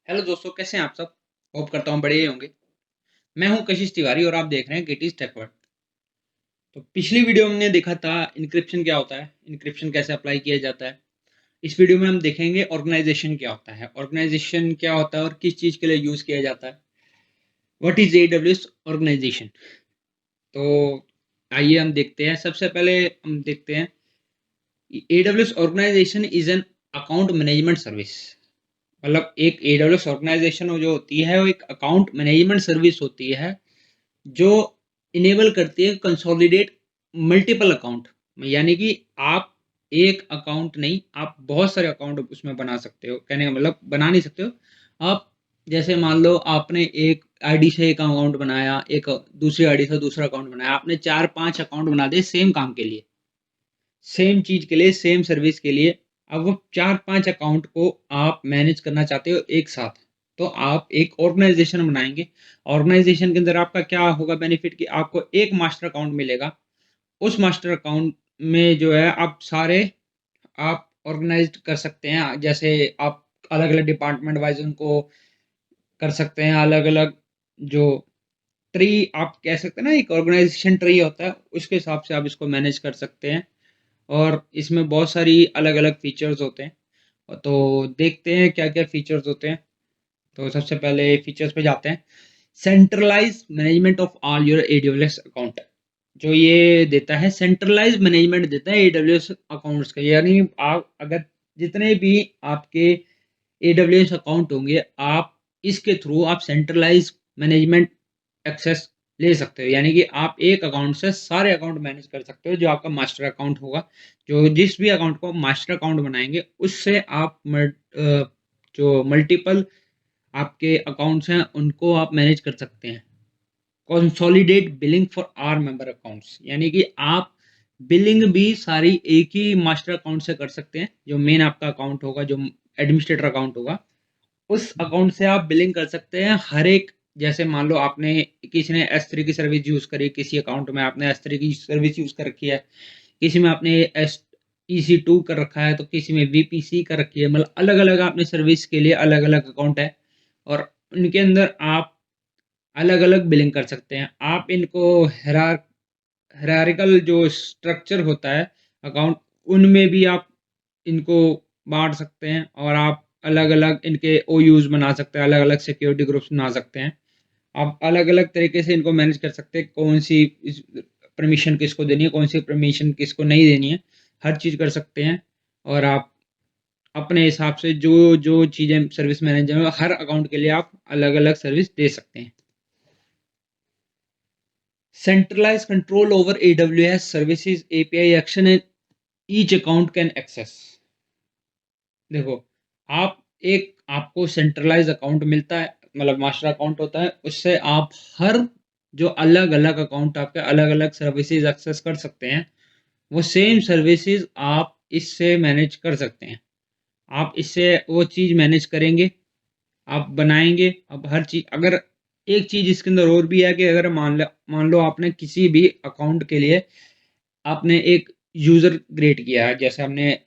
Hello दोस्तों, कैसे हैं आप सब। होप करता हूँ बढ़िया ही होंगे। मैं हूँ कशिश तिवारी और आप देख रहे हैं गेटीज टेकवर्ड। तो पिछली वीडियो में हमने देखा था इनक्रिप्शन क्या होता है, इनक्रिप्शन कैसे अप्लाई किया जाता है। इस वीडियो में हम देखेंगे ऑर्गेनाइजेशन क्या होता है, ऑर्गेनाइजेशन क्या होता है और किस चीज़ के लिए यूज़ किया जाता है। What is AWS organisation. तो आइए हम देखते हैं। सबसे पहले हम देखते हैं AWS organisation is an account management service. मतलब एक AWS ऑर्गेनाइजेशन जो होती है वो एक अकाउंट मैनेजमेंट सर्विस होती है जो इनेबल करती है कंसोलिडेट मल्टीपल अकाउंट। यानी कि आप एक अकाउंट नहीं, आप बहुत सारे अकाउंट उसमें बना सकते हो। कहने का मतलब बना नहीं सकते हो आप। जैसे मान लो आपने एक आईडी से एक अकाउंट बनाया, एक दूसरी आईडी से दूसरा अकाउंट बनाया, आपने 4-5 अकाउंट बना दिए सेम काम के लिए, सेम चीज के लिए, सेम सर्विस के लिए। अब वो 4-5 अकाउंट को आप मैनेज करना चाहते हो एक साथ, तो आप एक ऑर्गेनाइजेशन बनाएंगे। ऑर्गेनाइजेशन के अंदर आपका क्या होगा बेनिफिट, कि आपको एक मास्टर अकाउंट मिलेगा। उस मास्टर अकाउंट में जो है आप सारे आप ऑर्गेनाइज कर सकते हैं। जैसे आप अलग अलग डिपार्टमेंट वाइज उनको कर सकते हैं, अलग अलग जो ट्री आप कह सकते हैं ना, एक ऑर्गेनाइजेशन ट्री होता है, उसके हिसाब से आप इसको मैनेज कर सकते हैं। और इसमें बहुत सारी अलग अलग फीचर्स होते हैं। तो देखते हैं क्या क्या फीचर्स होते हैं। तो सबसे पहले फीचर्स पे जाते हैं। Centralise management of all your AWS account. जो ये देता है सेंट्रलाइज मैनेजमेंट देता है AWS अकाउंट्स का। यानी आप अगर जितने भी आपके AWS अकाउंट होंगे, आप इसके थ्रू आप सेंट्रलाइज मैनेजमेंट एक्सेस ले सकते हो। यानी कि आप एक अकाउंट से सारे अकाउंट मैनेज कर सकते हो। जो आपका मास्टर अकाउंट होगा, जो जिस भी अकाउंट को मास्टर अकाउंट बनाएंगे, उससे आप जो मल्टीपल आपके अकाउंट्स हैं उनको आप मैनेज कर सकते हैं। Consolidate billing for our member accounts. यानी कि आप बिलिंग भी सारी एक ही मास्टर अकाउंट से कर सकते हैं। जो मेन आपका अकाउंट होगा, जो एडमिनिस्ट्रेटर अकाउंट होगा, उस अकाउंट से आप बिलिंग कर सकते हैं हर एक। जैसे मान लो आपने किसी ने S3 की सर्विस यूज करी, किसी अकाउंट में आपने S3 की सर्विस यूज कर रखी है, किसी में आपने EC2 कर रखा है, तो किसी में VPC कर रखी है। मतलब अलग अलग आपने सर्विस के लिए अलग अलग अकाउंट है, और उनके अंदर आप अलग अलग बिलिंग कर सकते हैं। आप इनको हायरार्किकल जो स्ट्रक्चर होता है अकाउंट, उनमें भी आप इनको बांट सकते हैं, और आप अलग अलग इनके OUs बना सकते हैं, अलग अलग सिक्योरिटी ग्रुप्स बना सकते हैं। आप अलग अलग तरीके से इनको मैनेज कर सकते हैं, कौन सी परमिशन किसको देनी है, कौन सी परमिशन किसको नहीं देनी है, हर चीज़ कर सकते हैं। और आप अपने हिसाब से जो जो चीज़ें सर्विस मैनेजर, हर अकाउंट के लिए आप अलग अलग सर्विस दे सकते हैं। Centralized control over AWS services API action and each account can access। देखो, आप एक आपको सेंट्रलाइज अकाउंट मिलता है, मतलब मास्टर अकाउंट होता है, उससे आप हर जो अलग अलग अकाउंट आपके अलग अलग सर्विसेज एक्सेस कर सकते हैं। वो सेम सर्विसेज आप इससे मैनेज कर सकते हैं। आप इससे वो चीज़ मैनेज करेंगे, आप बनाएंगे। अब हर चीज़, अगर एक चीज़ इसके अंदर और भी है कि अगर मान लो आपने किसी भी अकाउंट के लिए आपने एक यूज़र क्रिएट किया है। जैसे हमने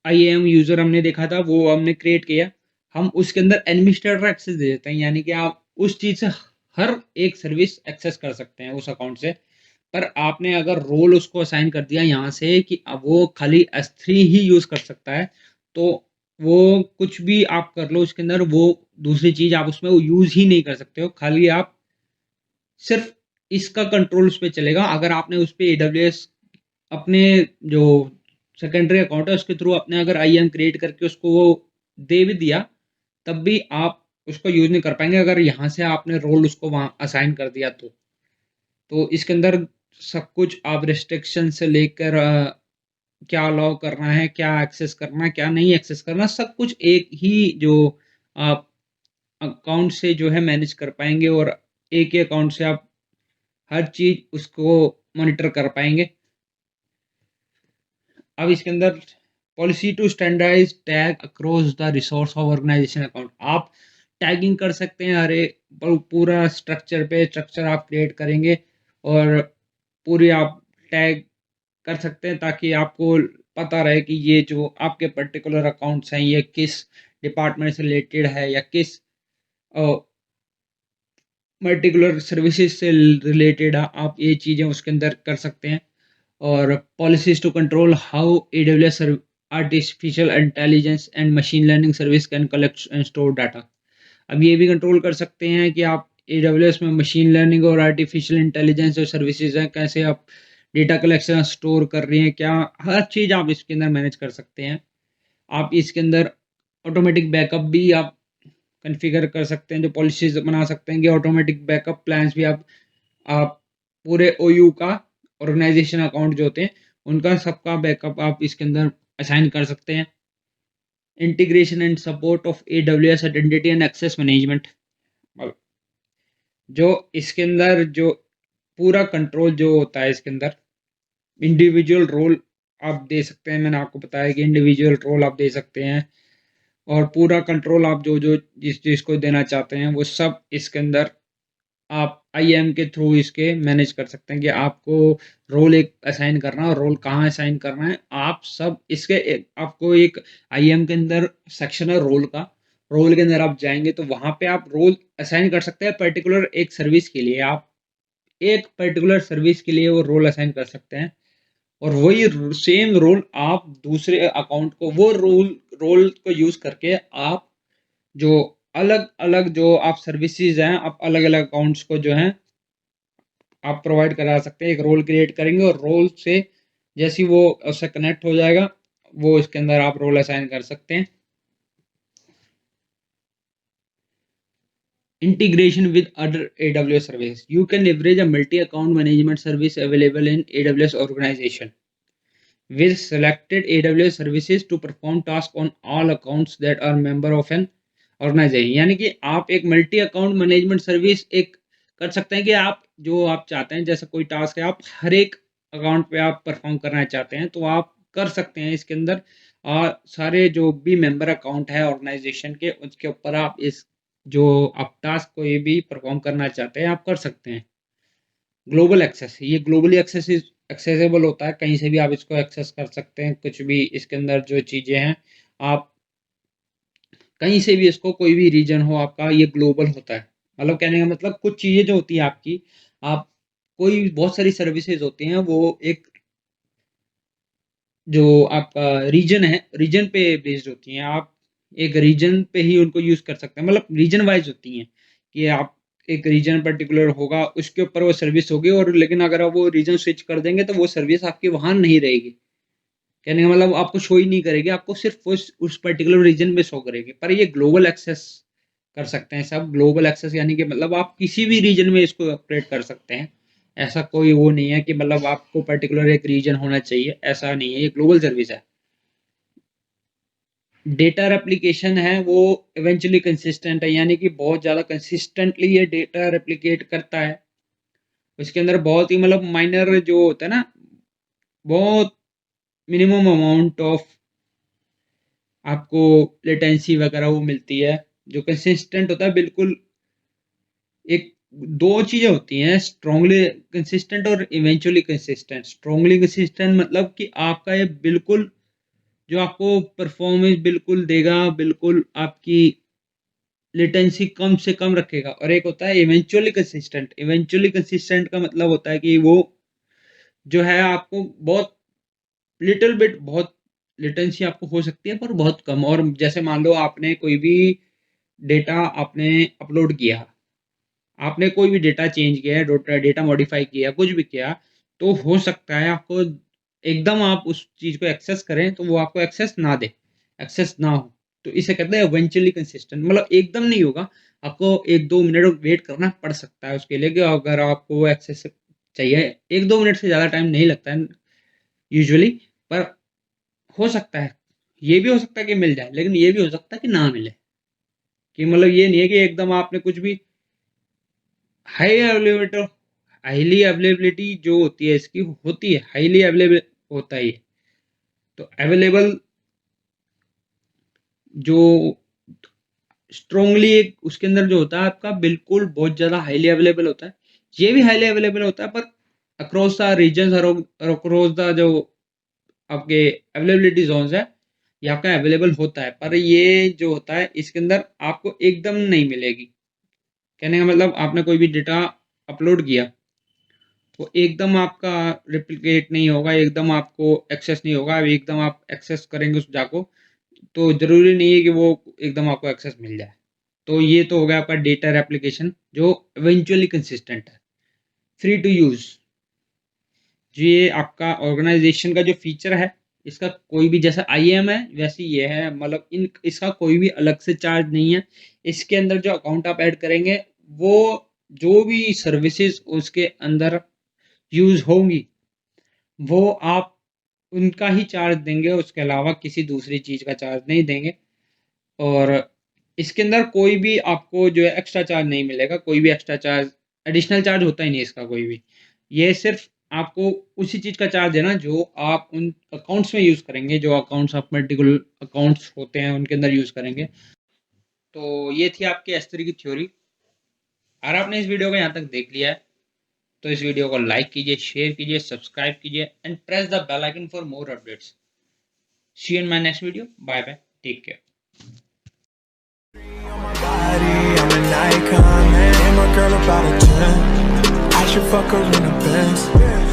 IAM यूज़र हमने देखा था, वो हमने क्रिएट किया। हम उसके अंदर एडमिनिस्ट्रेटर एक्सेस दे देते हैं, यानी कि आप उस चीज़ से हर एक सर्विस एक्सेस कर सकते हैं उस अकाउंट से। पर आपने अगर रोल उसको असाइन कर दिया यहाँ से कि अब वो खाली S3 ही यूज़ कर सकता है, तो वो कुछ भी आप कर लो उसके अंदर, वो दूसरी चीज़ आप उसमें वो यूज़ ही नहीं कर सकते हो। खाली आप सिर्फ इसका कंट्रोल उस पे चलेगा। अगर आपने उस पे AWS अपने जो सेकेंडरी अकाउंट है उसके थ्रू अपने अगर IAM क्रिएट करके उसको वो दे भी दिया, तब भी आप उसको यूज़ नहीं कर पाएंगे, अगर यहाँ से आपने रोल उसको वहाँ असाइन कर दिया तो इसके अंदर सब कुछ आप रिस्ट्रिक्शन से लेकर क्या अलाउ करना है, क्या एक्सेस करना है, क्या नहीं एक्सेस करना, सब कुछ एक ही जो आप अकाउंट से जो है मैनेज कर पाएंगे। और एक ही अकाउंट से आप हर चीज़ उसको मॉनिटर कर पाएंगे। अब इसके अंदर policy to standardise tag across the resource of organisation account. आप टैगिंग कर सकते हैं, अरे पूरा स्ट्रक्चर पे स्ट्रक्चर आप क्रिएट करेंगे, और पूरी आप टैग कर सकते हैं, ताकि आपको पता रहे कि ये जो आपके पर्टिकुलर अकाउंट्स हैं ये किस डिपार्टमेंट से रिलेटेड है, या किस पर्टिकुलर सर्विसेज से रिलेटेड आप ये चीज़ें उसके अंदर कर सकते हैं। और policies to control how AWS artificial intelligence and machine learning service can collect and store data. अब ये भी कंट्रोल कर सकते हैं कि आप AWS में मशीन लर्निंग और आर्टिफिशियल इंटेलिजेंस जो सर्विसेज हैं, कैसे आप डेटा कलेक्शन स्टोर कर रही हैं, क्या हर चीज़ आप इसके अंदर मैनेज कर सकते हैं। आप इसके अंदर ऑटोमेटिक बैकअप भी आप कॉन्फ़िगर कर सकते हैं, जो पॉलिसीज़ बना सकते हैं कि ऑटोमेटिक बैकअप प्लान्स भी आप पूरे OU का ऑर्गेनाइजेशन अकाउंट जो होते हैं, उनका सबका बैकअप आप इसके अंदर असाइन कर सकते हैं। Integration and support of AWS identity and access management. जो इसके अंदर जो पूरा कंट्रोल जो होता है इसके अंदर इंडिविजुअल रोल आप दे सकते हैं। मैंने आपको बताया कि इंडिविजुअल रोल आप दे सकते हैं और पूरा कंट्रोल आप जो जो जिस चीज़ को देना चाहते हैं वो सब इसके अंदर आप IAM के थ्रू इसके मैनेज कर सकते हैं कि आपको रोल एक असाइन करना है और रोल कहाँ असाइन करना है। आप सब इसके आपको एक IAM के अंदर सेक्शन है रोल का। रोल के अंदर आप जाएंगे तो वहाँ पे आप रोल असाइन कर सकते हैं पर्टिकुलर एक सर्विस के लिए। आप एक पर्टिकुलर सर्विस के लिए वो रोल असाइन कर सकते हैं और वही सेम रोल आप दूसरे अकाउंट को वो रोल रोल को यूज़ करके आप जो अलग अलग जो आप सर्विसेज हैं आप अलग अलग अकाउंट्स को जो है आप प्रोवाइड करा सकते हैं। एक रोल क्रिएट करेंगे और रोल से जैसे ही वो उससे कनेक्ट हो जाएगा वो इसके अंदर आप रोल असाइन कर सकते हैं। Integration with other AWS services. You can leverage a multi-account management service available in AWS organization with selected AWS services to perform tasks on all accounts that are member of an organization। यानी कि आप एक multi account management service एक कर सकते हैं कि आप जो आप चाहते हैं, जैसे कोई टास्क है आप हर एक अकाउंट पे आप परफॉर्म करना चाहते हैं तो आप कर सकते हैं इसके अंदर। और सारे जो भी मेंबर अकाउंट है ऑर्गेनाइजेशन के उसके ऊपर आप इस जो आप टास्क कोई भी परफॉर्म करना चाहते हैं आप कर सकते हैं। ग्लोबल एक्सेस, ये ग्लोबली एक्सेसिबल होता है, कहीं से भी आप इसको एक्सेस कर सकते हैं। कुछ भी इसके अंदर जो चीज़ें हैं आप कहीं से भी इसको कोई भी रीजन हो आपका ये ग्लोबल होता है। मतलब कहने का मतलब कुछ चीज़ें जो होती है आपकी आप कोई बहुत सारी सर्विसेज होती हैं वो एक जो आपका रीजन है रीजन पे बेस्ड होती हैं। आप एक रीजन पे ही उनको यूज़ कर सकते हैं, मतलब रीजन वाइज होती हैं कि आप एक रीजन पर्टिकुलर होगा उसके ऊपर वो सर्विस होगी और लेकिन अगर आप वो रीजन स्विच कर देंगे तो वो सर्विस आपकी वहाँ नहीं रहेगी। कहने का मतलब आपको शो ही नहीं करेगी, आपको सिर्फ उस पर्टिकुलर रीजन में शो करेगी। पर ये ग्लोबल एक्सेस कर सकते हैं सब। ग्लोबल एक्सेस यानी कि मतलब आप किसी भी रीजन में इसको ऑपरेट कर सकते हैं। ऐसा कोई वो नहीं है कि मतलब आपको पर्टिकुलर एक रीजन होना चाहिए, ऐसा नहीं है, ये ग्लोबल सर्विस है। डेटा रेप्लिकेशन है वो इवेंचुअली कंसिस्टेंट है, यानी कि बहुत ज़्यादा कंसिस्टेंटली ये डेटा रेप्लिकेट करता है। उसके अंदर बहुत ही मतलब माइनर जो होता है ना, बहुत मिनिमम अमाउंट ऑफ आपको लेटेंसी वगैरह वो मिलती है। जो कंसिस्टेंट होता है बिल्कुल एक दो चीज़ें होती हैं, स्ट्रांगली कंसिस्टेंट और इवेंचुअली कंसिस्टेंट। स्ट्रांगली कंसिस्टेंट मतलब कि आपका ये बिल्कुल जो आपको परफॉर्मेंस बिल्कुल देगा, बिल्कुल आपकी लेटेंसी कम से कम रखेगा। और एक होता है इवेंचुअली कंसिस्टेंट। इवेंचुअली कंसिस्टेंट का मतलब होता है कि वो जो है आपको बहुत लिटिल बिट बहुत लेटेंसी आपको हो सकती है पर बहुत कम। और जैसे मान लो आपने कोई भी डेटा आपने अपलोड किया, आपने कोई भी डेटा चेंज किया है, डेटा मॉडिफाई किया, कुछ भी किया, तो हो सकता है आपको एकदम आप उस चीज़ को एक्सेस करें तो वो आपको एक्सेस ना दे, एक्सेस ना हो। तो इसे कहते हैं इवेंचुअली कंसिस्टेंट, मतलब एकदम नहीं होगा, आपको 1-2 मिनट वेट करना पड़ सकता है उसके लिए कि अगर आपको वो एक्सेस चाहिए। 1-2 मिनट से ज़्यादा टाइम नहीं लगता है यूजुअली, पर हो सकता है, ये भी हो सकता है कि मिल जाए, लेकिन ये भी हो सकता है कि ना मिले। कि मतलब ये नहीं है कि एकदम आपने कुछ भी हाईली अवेलेबिलिटी जो होती है इसकी होती है, हाईली अवेलेबल होता है ये। तो अवेलेबल जो स्ट्रोंगली एक उसके अंदर जो होता है आपका बिल्कुल बहुत ज़्यादा हाईली अवेलेबल होता है। ये भी हाईली अवेलेबल होता है पर अक्रॉस द रीजन्स और अक्रॉस द जो आपके अवेलेबिलिटी जोन्स है ये आपका अवेलेबल होता है, पर ये जो होता है इसके अंदर आपको एकदम नहीं मिलेगी। कहने का मतलब आपने कोई भी डेटा अपलोड किया, वो एकदम आपका रेप्लिकेट नहीं होगा, एकदम आपको एक्सेस नहीं होगा। अब एकदम आप एक्सेस करेंगे उस डाटा को, तो ज़रूरी नहीं है कि वो एकदम आपको एक्सेस मिल जाए। तो ये तो हो गया आपका डेटा रेप्लिकेशन, जो इवेंचुअली कंसिस्टेंट है, फ्री टू यूज़। ये आपका ऑर्गेनाइजेशन का जो फीचर है, इसका कोई भी, जैसा IAM है वैसे ये है, मतलब इन इसका कोई भी अलग से चार्ज नहीं है। इसके अंदर जो अकाउंट आप ऐड करेंगे, वो जो भी सर्विसेज उसके अंदर यूज़ होंगी, वो आप उनका ही चार्ज देंगे, उसके अलावा किसी दूसरी चीज़ का चार्ज नहीं देंगे। और इसके अंदर कोई भी आपको जो है एक्स्ट्रा चार्ज नहीं मिलेगा, कोई भी एक्स्ट्रा चार्ज, एडिशनल चार्ज होता ही नहीं इसका कोई भी। ये सिर्फ आपको उसी चीज़ का चार्ज है ना, जो आप उन अकाउंट्स में यूज़ करेंगे, जो अकाउंट्स आप पर्टिकुलर अकाउंट्स होते हैं उनके अंदर यूज़ करेंगे। तो ये थी आपकी S3 की थ्योरी। अगर आपने इस वीडियो को यहाँ तक देख लिया है, तो इस वीडियो को लाइक कीजिए, शेयर कीजिए, सब्सक्राइब कीजिए and press the bell icon for more updates. See you in my next video. Bye bye, take care. I'm an icon, man. And my girl about a 10. I should fuck her in the Benz.